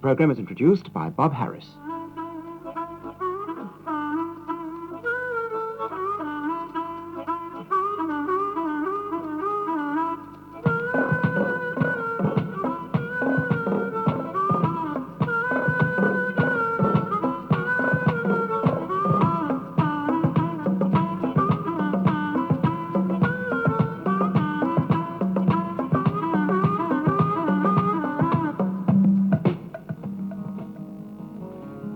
programme is introduced by Bob Harris.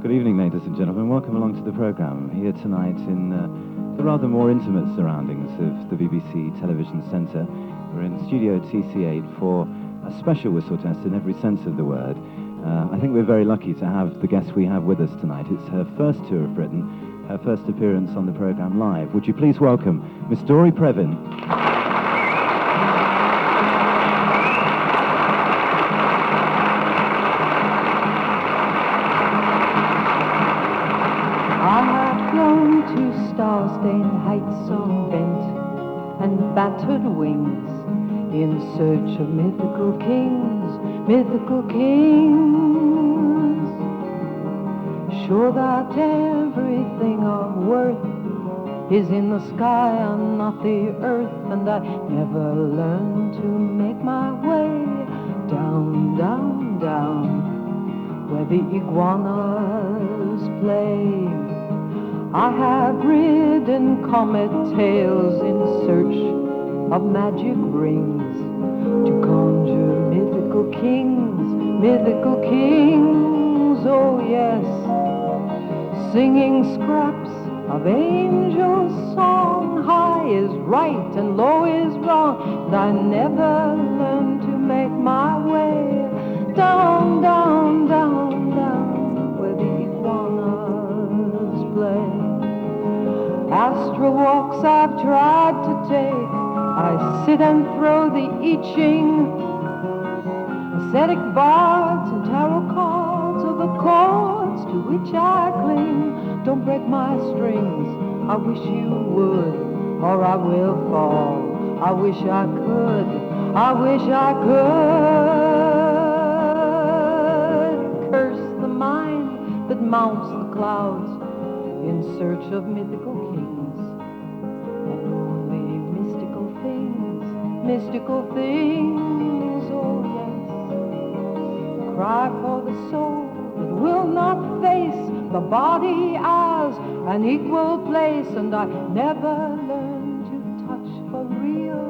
Good evening, ladies and gentlemen. Welcome along to the programme. Here tonight in the rather more intimate surroundings of the BBC Television Centre. We're in Studio TC8 for a special whistle test in every sense of the word. I think we're very lucky to have the guest we have with us tonight. It's her first tour of Britain, her first appearance on the programme live. Would you please welcome Miss Dory Previn. Star-stained heights on bent and battered wings, in search of mythical kings, mythical kings. Sure that everything of worth is in the sky and not the earth, and I never learned to make my way down, down, down, where the iguanas play. I have ridden comet tails in search of magic rings to conjure mythical kings, oh yes, singing scraps of angel song. High is right and low is wrong, and I never learned to make my way down, down, down, down, where the iguanas play. Astral walks I've tried to take, I sit and throw the I Ching, ascetic bards and tarot cards are the chords to which I cling. Don't break my strings, I wish you would, or I will fall. I wish I could, I wish I could curse the mind that mounts the clouds in search of mythical kings, and only mystical things, oh yes, cry for the soul that will not face the body as an equal place, and I never learned to touch for real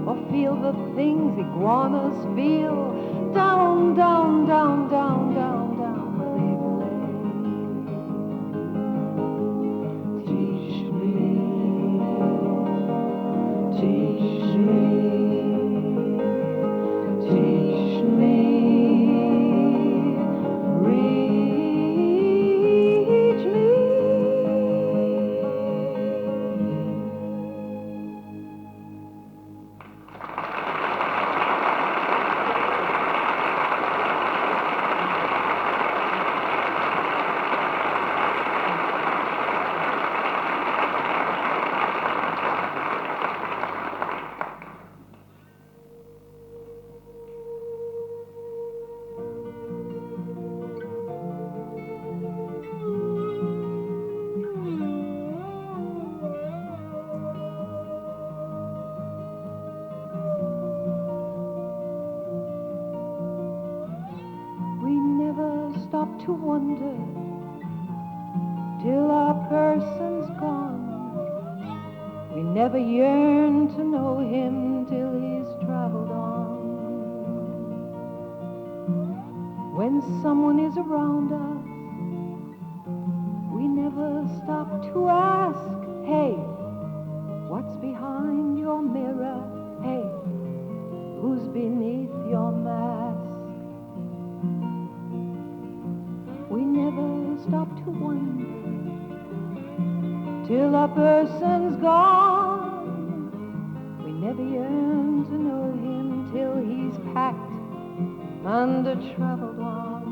or feel the things iguanas feel down, down, down, down, down, down where they play. Teach me, teach me, reach me. To wonder till our person's gone. We never yearn to know him till he's traveled on. When someone is around us, we never stop to ask, hey, what's behind your mirror? Hey, who's beneath your mask? We never stop to wonder till a person's gone. We never yearn to know him till he's packed and traveled on.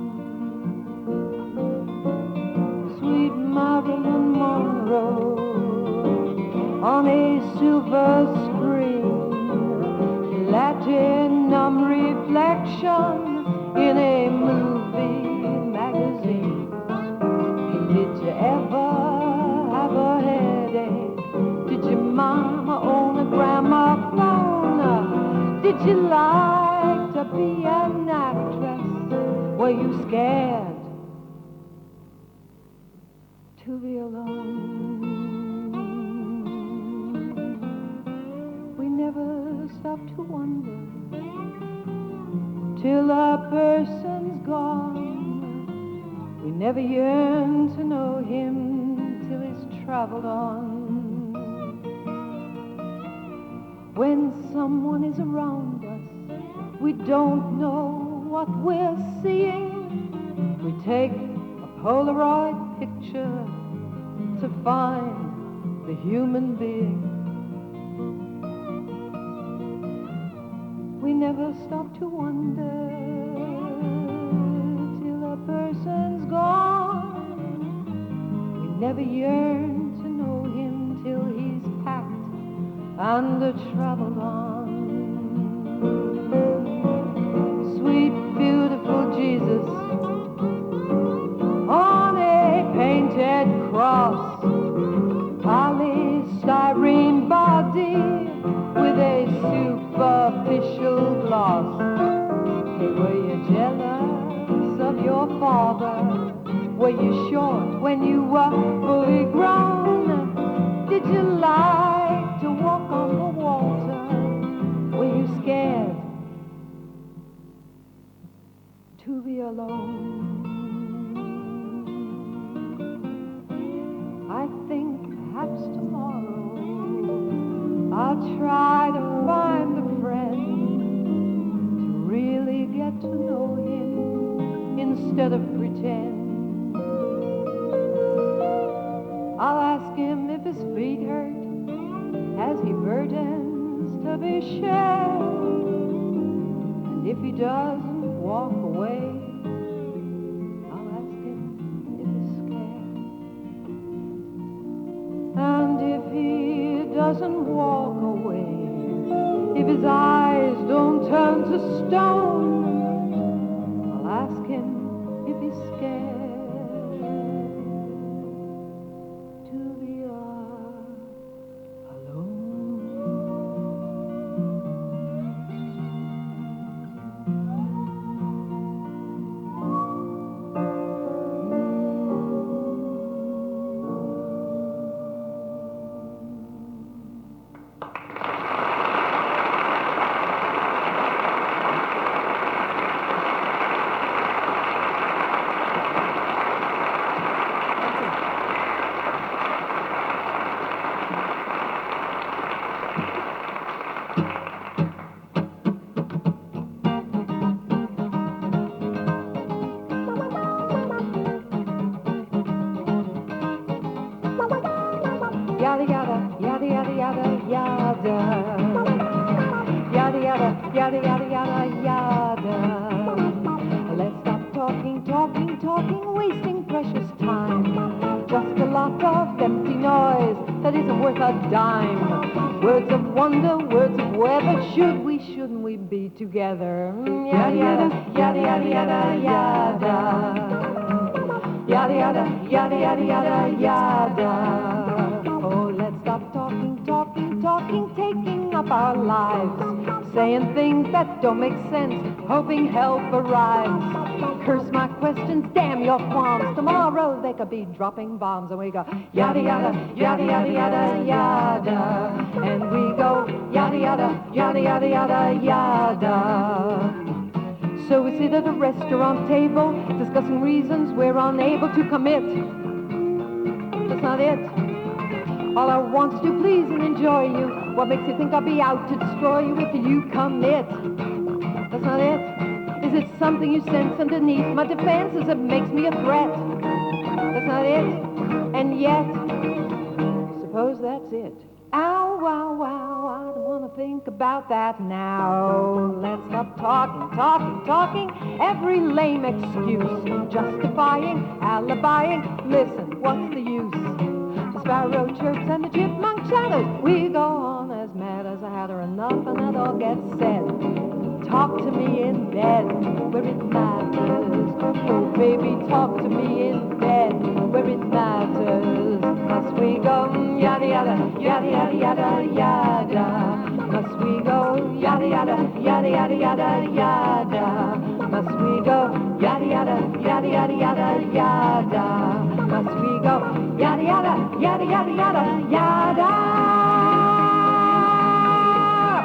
Sweet Marilyn Monroe on a silver screen, platinum reflection in a movie be an actress? Were you scared to be alone? We never stop to wonder till a person's gone. We never yearn to know him till he's traveled on. When someone is around us, we don't know what we're seeing. We take a Polaroid picture to find the human being. We never stop to wonder till a person's gone. We never yearn to know him till he's packed and traveled on. Sweet, beautiful Jesus on a painted cross, polystyrene body with a superficial gloss. Were you jealous of your father? Were you short when you were fully grown? Did you like to walk on the water? Were you scared to be alone? I think perhaps tomorrow I'll try to find a friend to really get to know him instead of pretend. I'll ask him if his feet hurt. Has he burdens to be shared? And if he doesn't walk away, I'll ask him if he's scared. And if he doesn't walk away, if his eyes don't turn to stone, I'll ask him if he's scared. Yada yada, yada yada yada yada. Yada yada, yada yada yada yada. Let's stop talking, talking, talking, wasting precious time. Just a lot of empty noise that isn't worth a dime. Words of wonder, words of whether should we, shouldn't we be together? Yada yada, yada yada yada yada. Yada yada, yada yada yada yada. Oh, let's stop talking, talking, talking, taking up our lives, saying things that don't make sense, hoping help arrives. Curse my questions, damn your qualms. Tomorrow they could be dropping bombs, and we go yada yada, yada yada yada yada, and we go yada yada, yada yada yada yada. So we sit at a restaurant table, discussing reasons we're unable to commit. That's not it. All I want is to please and enjoy you. What makes you think I'll be out to destroy you if you commit? That's not it. Is it something you sense underneath my defenses that makes me a threat? That's not it. And yet, suppose that's it. Ow, wow, wow, I don't want to think about that now. Let's stop talking, talking, talking. Every lame excuse, justifying, alibying. Listen, what's the use? The sparrow chirps and the chipmunk shadows. We go on as mad as a hatter, enough and that all gets said. Talk to me in bed, where it matters. Oh, baby, talk to me in bed, where it matters. Must we go yada yada, yada yada yada yada? Must we go yada yada, yada yada yada yada? Yada yada, yada yada yada yada. Must we go? Yada yada, yada yada yada yada.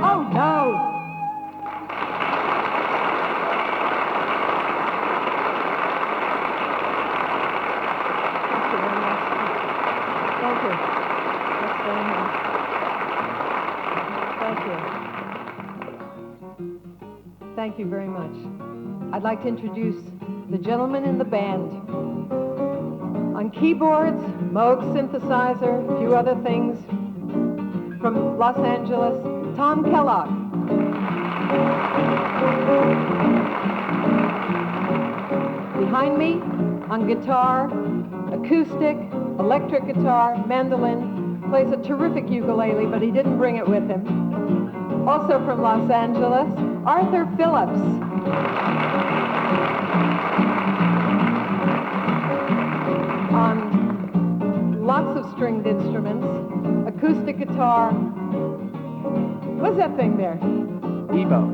Oh no! Thank you. That's very nice. Thank you. Thank you very much. I'd like to introduce the gentleman in the band. On keyboards, Moog synthesizer, a few other things. From Los Angeles, Tom Kellogg. Behind me, on guitar, acoustic, electric guitar, mandolin, plays a terrific ukulele, but he didn't bring it with him. Also from Los Angeles, Arthur Phillips. On lots of stringed instruments, acoustic guitar. What's that thing there? Ebo.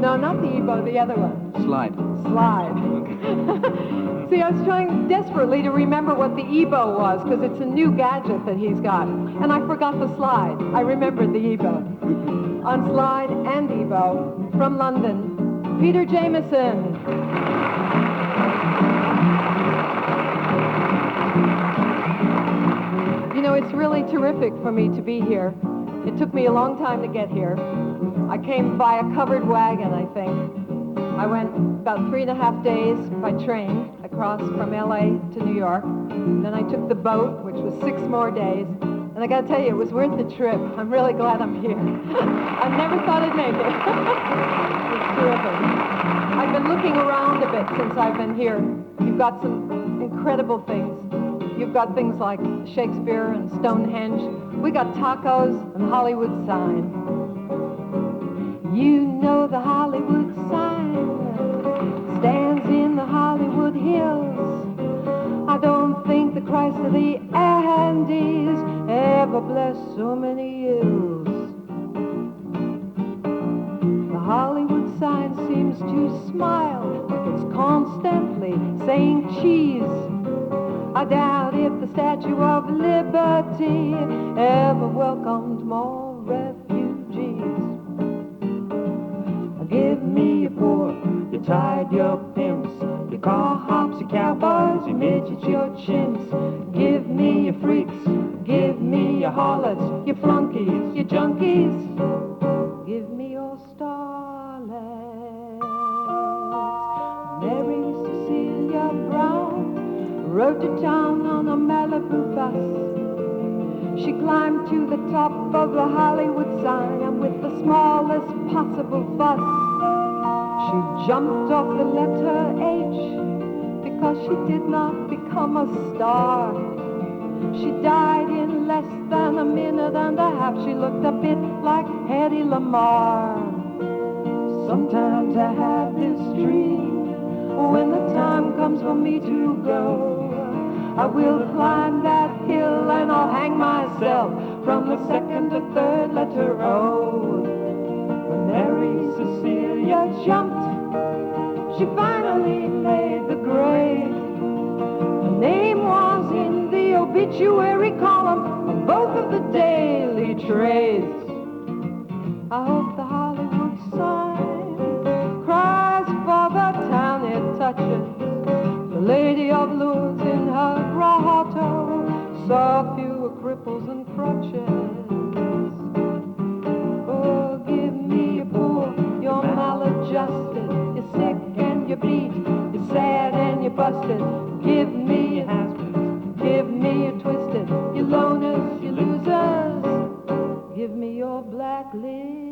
No, not the Ebo, the other one. Slide. Slide. See, I was trying desperately to remember what the Ebo was, because it's a new gadget that he's got. And I forgot the slide. I remembered the Ebo. On slide and Ebo, from London, Peter Jameson. You know, it's really terrific for me to be here. It took me a long time to get here. I came by a covered wagon, I think. I went about 3.5 days by train across from LA to New York. Then I took the boat, which was 6 more days. And I got to tell you, it was worth the trip. I'm really glad I'm here. I never thought I'd make it. It's terrific. I've been looking around a bit since I've been here. You've got some incredible things. You've got things like Shakespeare and Stonehenge. We got tacos and Hollywood sign. You know the Hollywood sign stands in the Hollywood Hills. I don't think the Christ of the Andes ever blessed so many hills. The Hollywood sign seems to smile like it's constantly saying cheese. I doubt if the Statue of Liberty ever welcomed more refugees. Give me your poor, your tied, your pimps, your car hops, your cowboys, your midgets, your chimps. Give me your freaks, give me your harlots, your flunkies, your junkies. Give me your starlets. Mary Cecilia Brown rode to town on a Malibu bus. She climbed to the top of the Hollywood sign, and with the smallest possible fuss, she jumped off the letter H, because she did not become a star. She died in less than a minute and a half. She looked a bit like Hedy Lamarr. Sometimes I have this dream, when the time comes for me to go, I will climb that hill and I'll hang myself from the 2nd to 3rd letter O. When Mary Cecilia jumped, she finally made the grade. Her name was in the obituary column of both of the daily trades. I hope the Hollywood sign cries for the town it touches. The Lady of Lourdes in her grotto saw fewer cripples and crutches. Oh, give me your poor, you're maladjusted, you're sick and you bleed, you're sad and you're busted. Give me your has-beens, give me your twisted, your loners, your losers. Give me your blacklisted.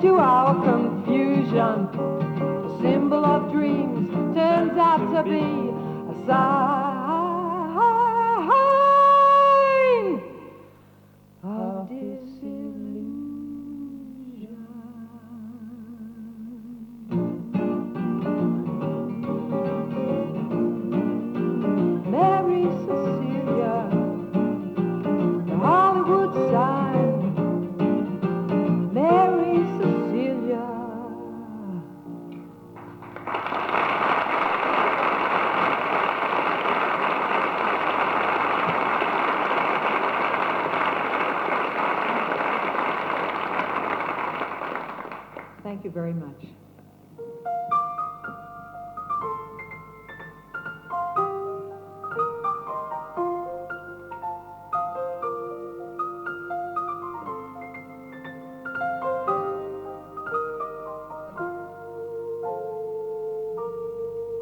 To our confusion, the symbol of dreams turns out to be a sign of disillusion. Thank you very much.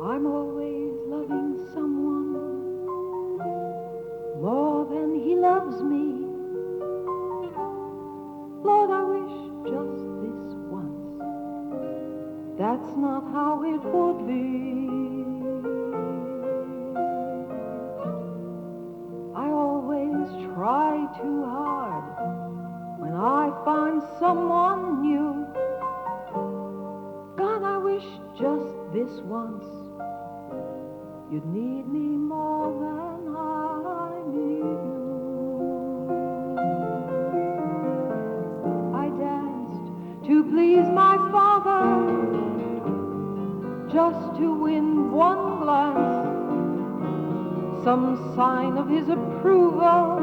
I'm always loving someone more than he loves me. Lord, I wish just this once that's not how it would be. I always try too hard when I find someone new. God, I wish just this once you'd need me more than I need you. I danced to please my father, just to win one glance, some sign of his approval.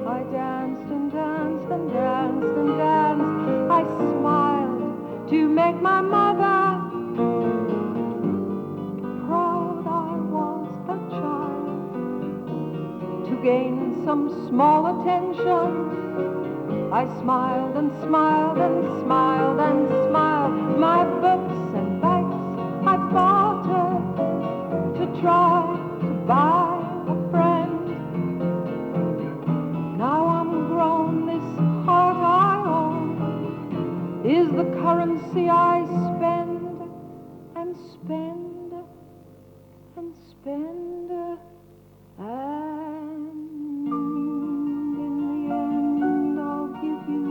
I danced and danced and danced and danced. I smiled to make my mother proud. I was the child to gain some small attention. I smiled and smiled and smiled and smiled. My books and bags I bartered to try to buy a friend. Now I'm grown, this heart I own is the currency I spend and spend and spend, and in the end I'll give you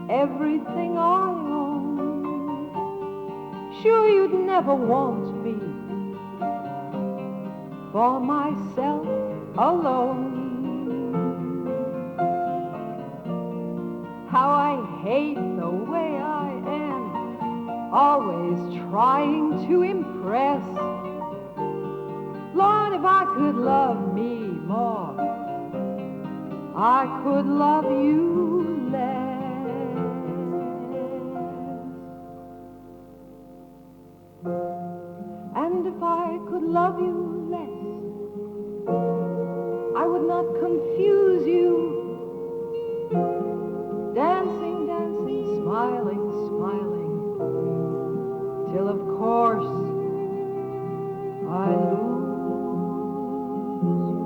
everything I own. Sure, you'd never want me for myself alone. How I hate the way I am, always trying to impress. Lord, if I could love me more, I could love you less. And if I could love you less, I would not confuse you. Dancing, dancing, smiling, smiling, till of course I lose you.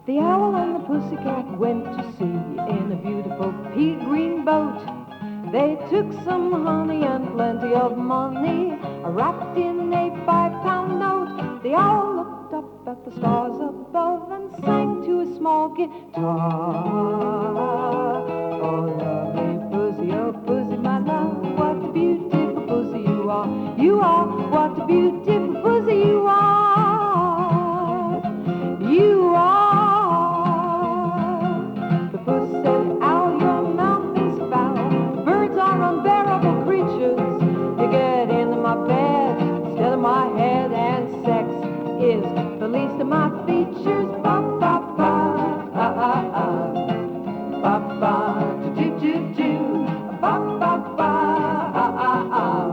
The owl and the pussycat went to sea in a beautiful pea green boat. They took some honey and plenty of money, wrapped in a 5-pound note. The owl looked up at the stars above and sang to a small guitar. Oh, lovely pussy, oh pussy, my love, what a beautiful pussy you are. You are, what a beautiful pussy you are. You are. The puss said, owl, your mouth is foul. Birds are unbearable creatures. You get into my bed instead of my head, and sex is the least of my features. Ba ba ba, ah ah ah, ba ba do do do, ba ba ba, ah ah ah,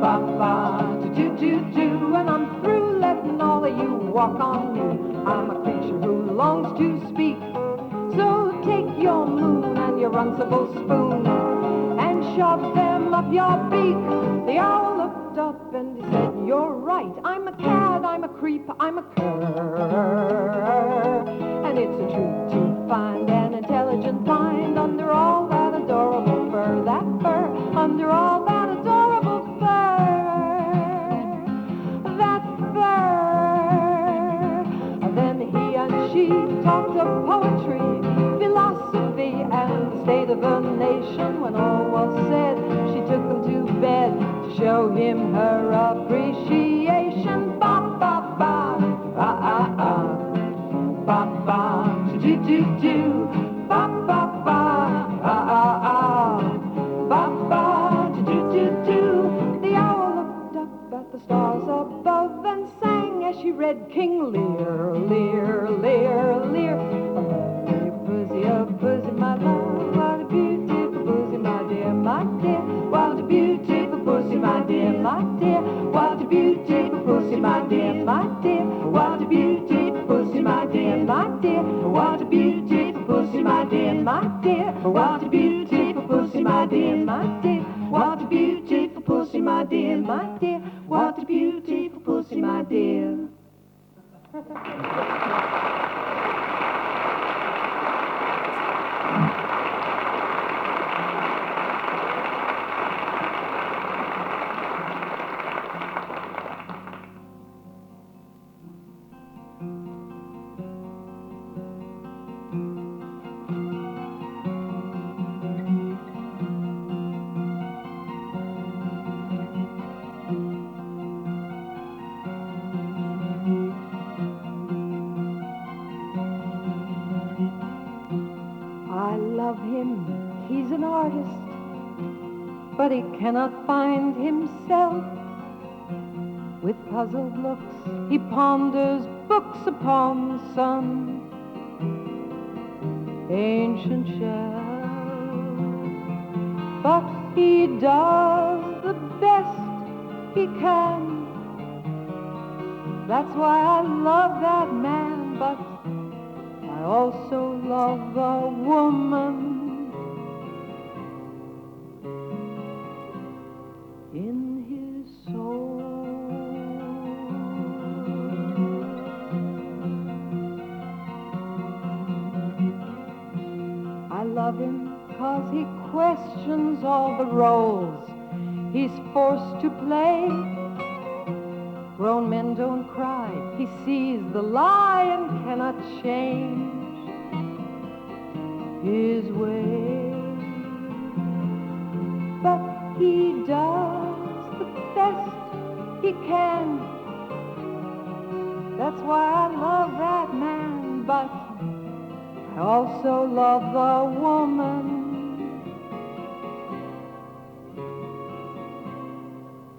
ba ba do do do. And I'm through letting all of you walk on me. I'm a creature who longs to speak. So take your moon and your runcible spoon and shove them up your beak. The owl looked up and he said, you're right. I'm a cad, I'm a creep, I'm a cur. And it's a treat to find an intelligent mind under all that adorable fur. That fur, under all that adorable fur. Red King, leer, leer, leer, leer. Oh, pussy, my love, what a beautiful pussy, my dear, my dear. What a beautiful pussy, my dear, my dear. What a beautiful pussy, my dear, my dear. What a beautiful pussy, my dear, my dear. What a beautiful pussy, my dear, my dear. What a beautiful pussy, my dear, my dear. What a beautiful pussy, my dear, my dear. What a beautiful pussy, my dear. I love him, he's an artist, but he cannot find himself. With puzzled looks, he ponders books upon some ancient shelf. But he does the best he can. That's why I love that man, but I also love a woman in his soul. I love him 'cause he questions all the roles he's forced to play. Grown men don't cry, he sees the lie and cannot change his way. But he does the best he can. That's why I love that man, but I also love the woman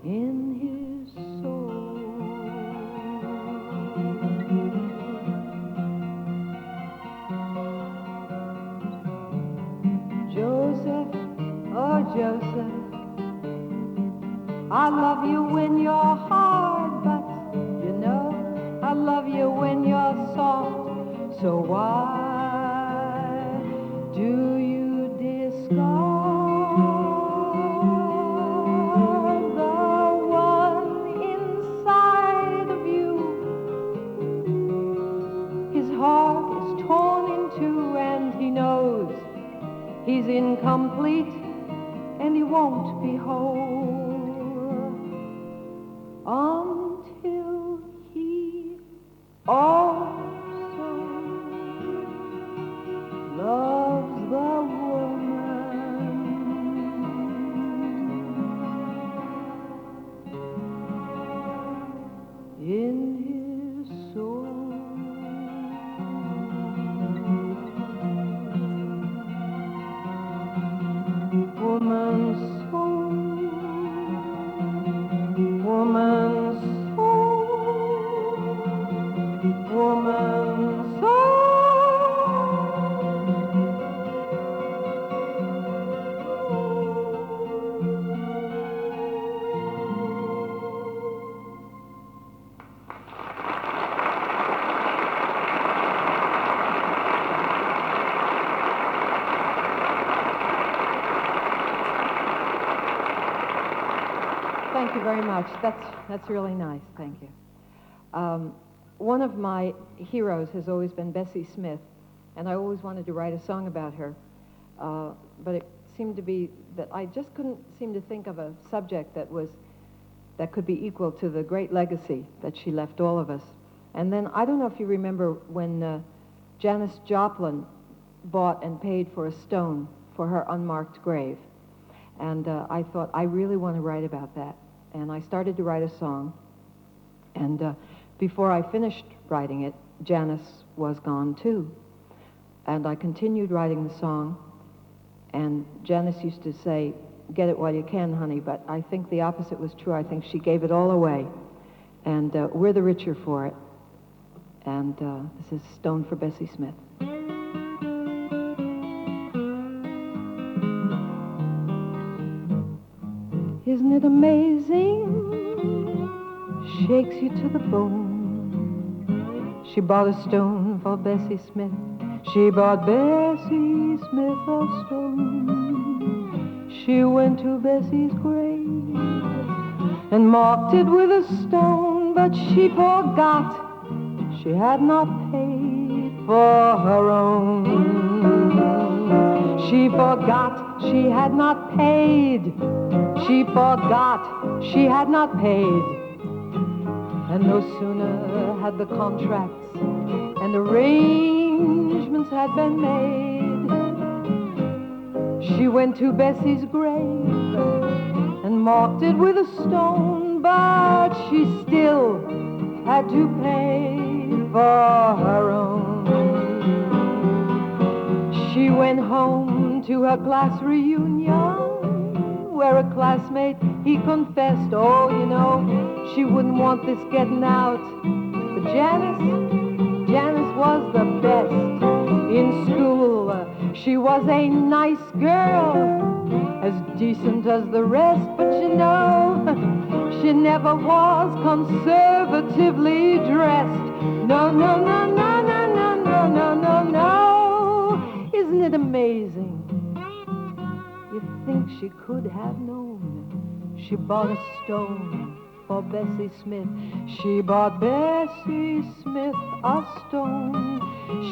in his soul. Joseph, oh Joseph, I love you when you're hard, but you know I love you when you're soft. So why do you discard the one inside of you? His heart is torn in two and he knows he's incomplete and he won't be whole until he also loves the woman in his soul. Woman's soul, woman's soul, woman's soul. Thank you very much. That's really nice. Thank you. One of my heroes has always been Bessie Smith, and I always wanted to write a song about her, but it seemed to be that I just couldn't seem to think of a subject that could be equal to the great legacy that she left all of us. And then I don't know if you remember when Janis Joplin bought and paid for a stone for her unmarked grave. And I thought, I really want to write about that. And I started to write a song. And before I finished writing it, Janis was gone too. And I continued writing the song. And Janis used to say, get it while you can, honey. But I think the opposite was true. I think she gave it all away. And we're the richer for it. And this is Stone for Bessie Smith. Isn't it amazing? Shakes you to the bone. She bought a stone for Bessie Smith. She bought Bessie Smith a stone. She went to Bessie's grave and marked it with a stone, but she forgot she had not paid for her own. She forgot she had not paid. She forgot she had not paid. And no sooner had the contracts and arrangements had been made, she went to Bessie's grave and marked it with a stone, but she still had to pay for her own. She went home to her class reunion, where a classmate, he confessed, oh, you know, she wouldn't want this getting out. But Janice was the best in school. She was a nice girl, as decent as the rest, but you know, she never was conservatively dressed. No, no, no, no, no, no, no, no, no, no. Isn't it amazing? You'd think she could have known. She bought a stone for Bessie Smith. She bought Bessie Smith a stone.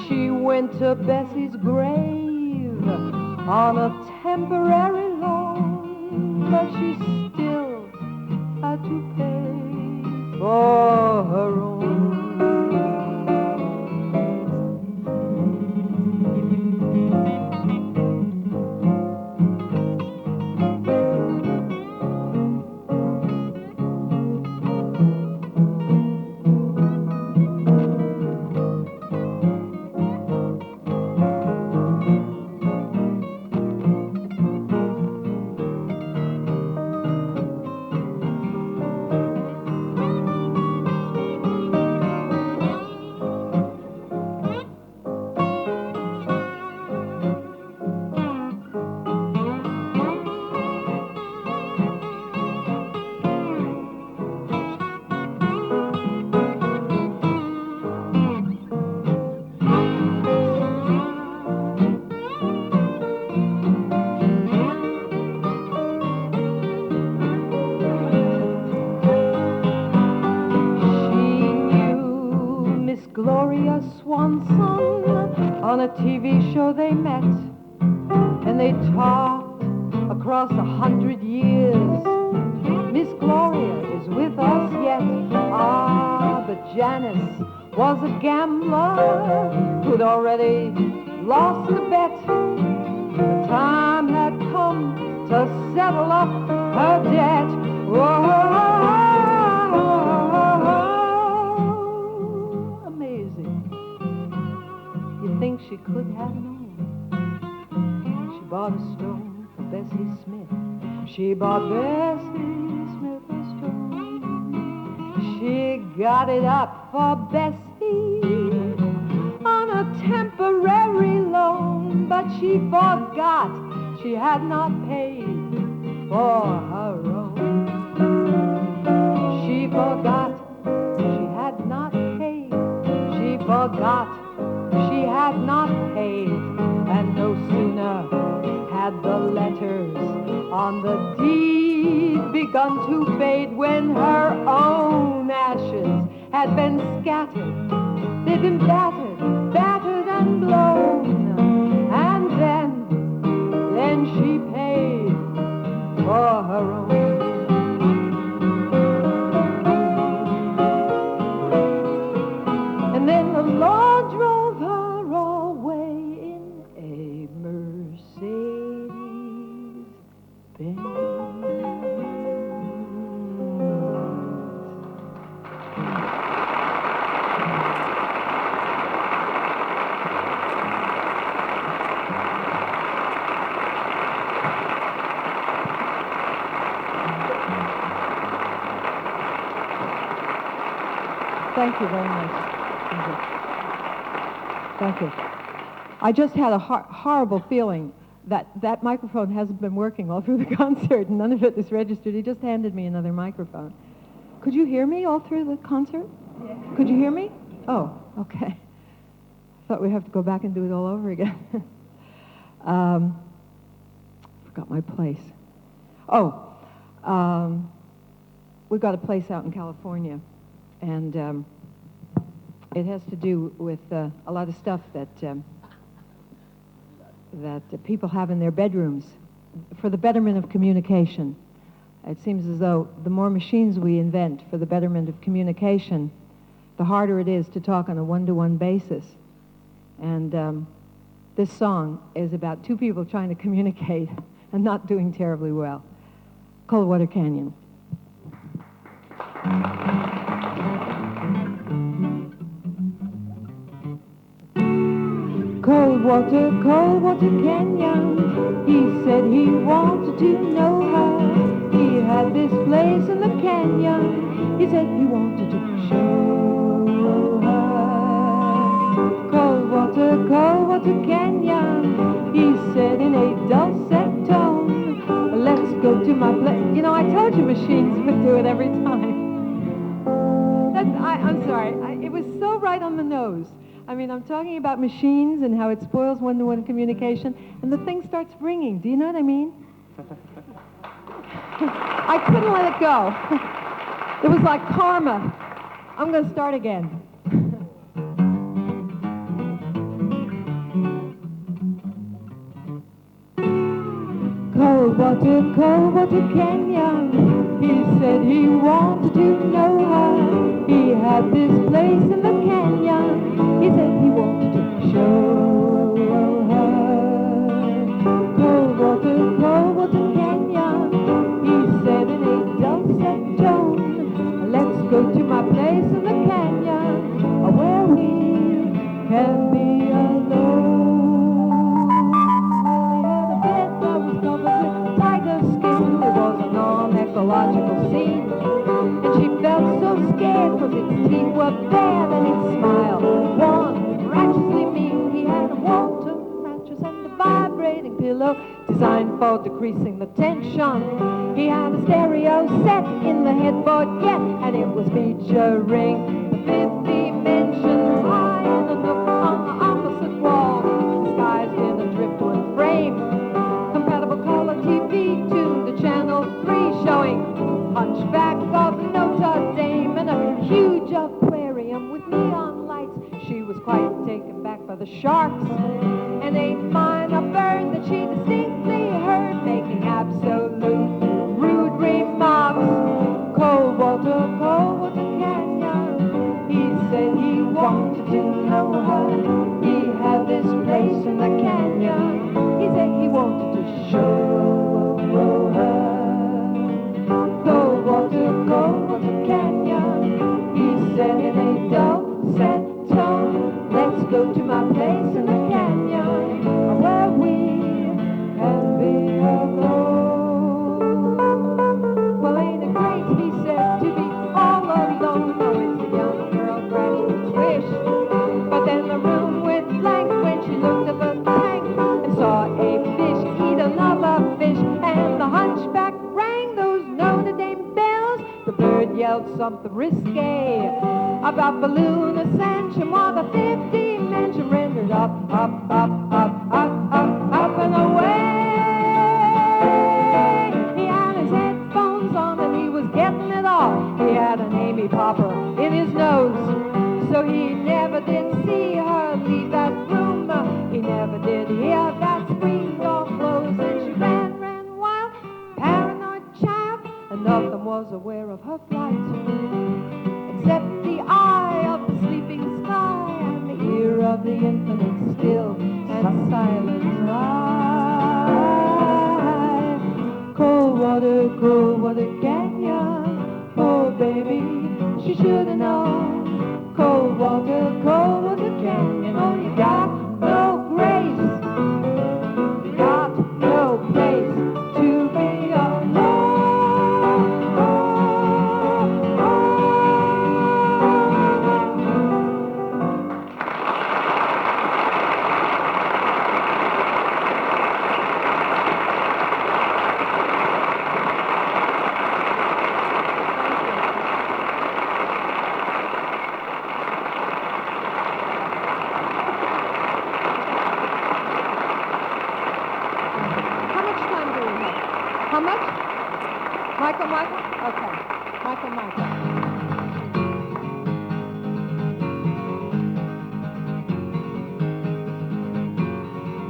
She went to Bessie's grave on a temporary loan, but she still had to pay for her own. On a TV show they met, and they talked across 100 years. Miss Gloria is with us yet. Ah, but Janice was a gambler who'd already lost the bet. The time had come to settle up her debt. Think she could have known. She bought a stone for Bessie Smith. She bought Bessie Smith a stone. She got it up for Bessie on a temporary loan, but she forgot she had not paid for her own. She forgot she had not paid. She forgot she had not paid, and no sooner had the letters on the deed begun to fade when her own ashes had been scattered. They'd been battered and blown, and then she paid for her own. And then the Lord drove her away in a Mercedes-Benz. Thank you very much. Thank you. I just had a horrible feeling that that microphone hasn't been working all through the concert, and none of it is registered. He just handed me another microphone. Could you hear me all through the concert? Yeah. Could you hear me? Oh, okay. I thought we'd have to go back and do it all over again. Forgot my place. Oh, we've got a place out in California, and it has to do with a lot of stuff that people have in their bedrooms for the betterment of communication. It seems as though the more machines we invent for the betterment of communication, the harder it is to talk on a one-to-one basis. And this song is about two people trying to communicate and not doing terribly well. Coldwater Canyon. Coldwater, Coldwater Canyon. He said he wanted to know her. He had this place in the canyon. He said he wanted to show her. Coldwater, Coldwater Canyon. He said in a dulcet tone, let's go to my place. You know, I told you machines would do it every time. I'm sorry. It was so right on the nose. I mean, I'm talking about machines and how it spoils one-to-one communication, and the thing starts ringing. Do you know what I mean? I couldn't let it go. It was like karma. I'm going to start again. Coldwater, Coldwater Canyon. He said he wanted to know her. He had this place in the canyon. He said he wanted to show her. Coldwater, Coldwater Canyon. He said in a dulcet tone, let's go to my place in the canyon where we can be alone. Well, he had a bed that was covered with tiger skin. It was a non-ecological scene. And she felt so scared because its teeth were bare and its smile warm, righteously mean. He had a water mattress and a vibrating pillow designed for decreasing the tension. He had a stereo set in the headboard yet, and it was featuring the fifth dimension high in a nook on the opposite wall, disguised in a driftwood frame. Compatible color TV tuned to channel 3, showing Hunchback of Notre Dame and a huge aquarium with neon lights. She was quite taken back by the sharks and a minor bird that she distinctly heard making absolute rude remarks. Coldwater, Coldwater Canyon. He said he wanted to know her. He had this place in the canyon. He said he wanted to show her. Coldwater, Coldwater Canyon. He said in a dulcet tone, let's go to my place in the canyon where we can be alone. Well, ain't it great, he said, to be all alone. Oh, it's a young girl graduate's wish. But then the room went blank when she looked at the tank and saw a fish eat another fish, and the hunchback rang those Notre Dame bells. The bird yelled something risque about balloon ascension, while the fifth dimension rendered up, up, up, up, up, up, up and away. He had his headphones on and he was getting it all. He had an Amy Popper in his nose, so he never did see her leave that room. He never did hear that screen door close, and she ran wild, paranoid child, and nothing was aware of her flight except the eye of the sleeping sky and the ear of the infinite still and silent night. Coldwater, Coldwater Canyon. Oh, baby, she should have known. Coldwater, Coldwater Canyon. Oh, you got no grace. You got no place to be alone. Michael? Okay.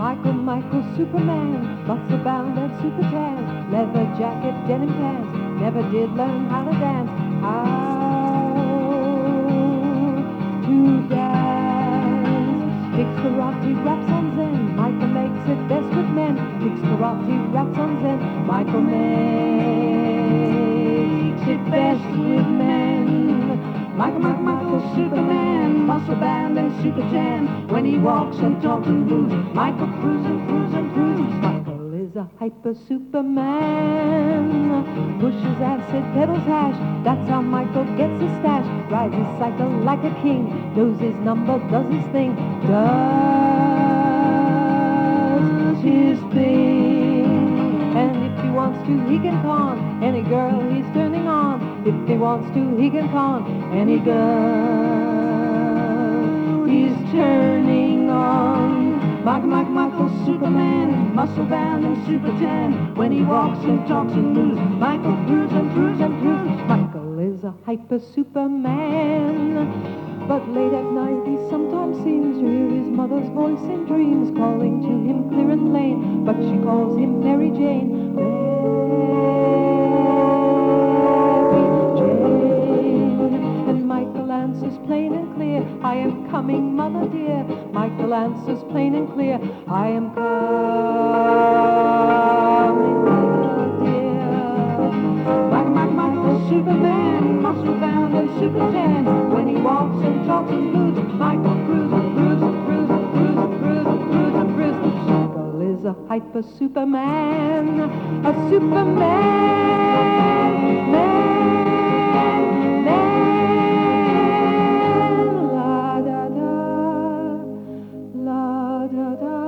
Michael. Michael, Superman, muscle bound and super tan, leather jacket, denim pants, never did learn how to dance. How to dance. Kicks karate, raps on Zen. Michael makes it best with men. Kicks karate, raps on Zen. Michael makes it best with men. Michael, Superman, muscle bound and super tan. When he walks and talks and moves, Michael cruise and cruise and cruise. Michael is a hyper Superman. Pushes acid, pedals hash. That's how Michael gets his stash. Rides his cycle like a king. Knows his number, does his thing. Does his thing. And if he wants to, he can con any girl he's turning on. If he wants to, he can con any girl he's turning on. Michael, Superman, muscle bound and super tan. When he walks and talks and moves, Michael cruise and cruise and cruise. Michael is a hyper Superman. But late at night he sometimes seems to hear his mother's voice in dreams, calling to him clear and plain, but she calls him Mary Jane. And Michael answers plain and clear, I am coming, mother dear. Michael answers plain and clear, I am coming, mother dear. Michael, Superman, muscle bound and super tan. When he walks and talks and moves, Michael cruise and cruise and cruise and cruise and cruise and cruise and cruise. Michael is a hyper Superman, a Superman, man. La da da, la da da,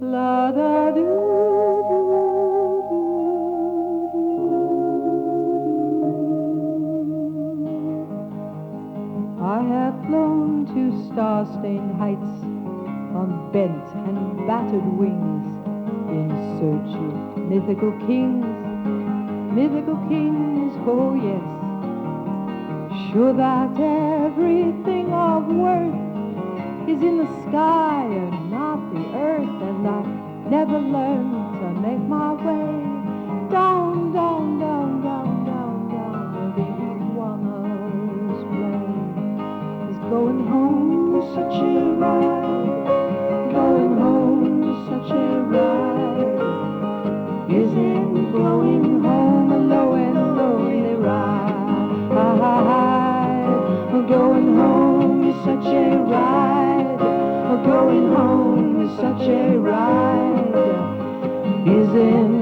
la da do. I have flown to star-stained heights on bent and battered wings in search of mythical kings, oh yes. Sure that everything of worth is in the sky and not the earth, and I never learned to make my way down, down, down, down, down, down where the iguanas play. Going home is such a ride, going home is such a ride. Isn't going home a low and lonely ride? Going home is such a ride, going home is such a ride. Isn't